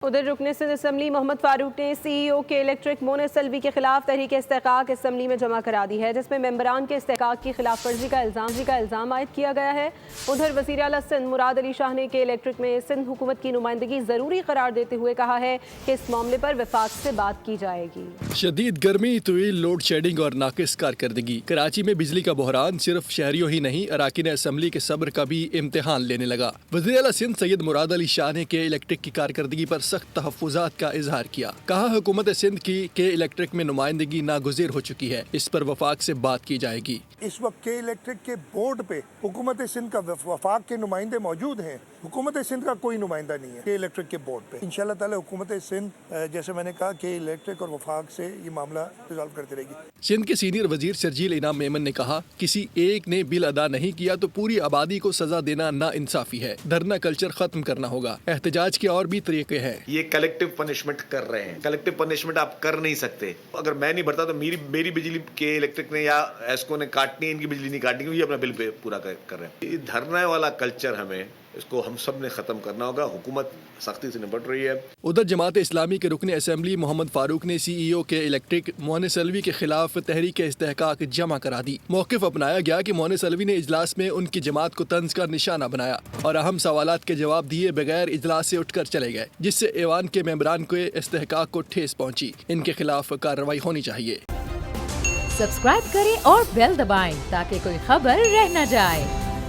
ادھر رکن سندھ اسمبلی محمد فاروق نے سی ای او کے الیکٹرک مونس سلوی کے خلاف تحریک استحقاق اسمبلی میں جمع کرا دی ہے، جس میں ممبران کے استحقاق کی خلاف ورزی کا الزام عائد کیا گیا ہے۔ ادھر وزیر اعلیٰ سندھ مراد علی شاہ نے کے الیکٹرک میں سندھ حکومت کی نمائندگی ضروری قرار دیتے ہوئے کہا ہے کہ اس معاملے پر وفاق سے بات کی جائے گی۔ شدید گرمی، طویل لوڈ شیڈنگ اور ناقص کارکردگی۔ کراچی میں بجلی کا بحران صرف شہریوں ہی نہیں، اراکین اسمبلی کے صبر کا بھی امتحان لینے لگا۔ وزیر اعلیٰ سندھ سید مراد علی شاہ نے کے الیکٹرک کی کارکردگی پر سخت تحفظات کا اظہار کیا۔ کہا حکومت سندھ کی کے الیکٹرک میں نمائندگی ناگزیر ہو چکی ہے، اس پر وفاق سے بات کی جائے گی۔ اس وقت کے الیکٹرک کے بورڈ پہ حکومت سندھ کا وفاق کے نمائندے موجود ہیں، حکومت سندھ کا کوئی نمائندہ نہیں ہے کے الیکٹرک کے بورڈ پہ۔ انشاءاللہ تعالی حکومت سندھ جیسے میں نے کہا کہ الیکٹرک اور وفاق سے یہ معاملہ ریزالو کرتی رہے گی۔ سندھ کے سینئر وزیر شرجیل انعام میمن نے کہا، کسی ایک نے بل ادا نہیں کیا تو پوری آبادی کو سزا دینا نا انصافی ہے۔ دھرنا کلچر ختم کرنا ہوگا۔ احتجاج کے اور بھی طریقے ہیں۔ یہ کلیکٹیو پنشمنٹ کر رہے ہیں، کلیکٹیو پنشمنٹ آپ کر نہیں سکتے۔ اگر میں نہیں بھرتا تو میری بجلی کے الیکٹرک نے یا ایسکو نے کاٹنی ہے، ان کی بجلی نہیں کاٹنی، یہ اپنا بل پہ پورا کر رہے ہیں۔ یہ دھرنا والا کلچر ہمیں اس کو ہم سب نے ختم کرنا ہوگا۔ حکومت سختی سے نپٹ رہی ہے۔ ادھر جماعت اسلامی کے رکن اسمبلی محمد فاروق نے سی ای او کے الیکٹرک مونس سلوی کے خلاف تحریک استحقاق جمع کرا دی۔ موقف اپنایا گیا کہ مونس سلوی نے اجلاس میں ان کی جماعت کو طنز کا نشانہ بنایا اور اہم سوالات کے جواب دیے بغیر اجلاس سے اٹھ کر چلے گئے، جس سے ایوان کے ممبران کے استحقاق کو ٹھیس پہنچی۔ ان کے خلاف کارروائی ہونی چاہیے۔ سبسکرائب کریں اور بیل دبائیں تاکہ کوئی خبر رہ نہ جائے۔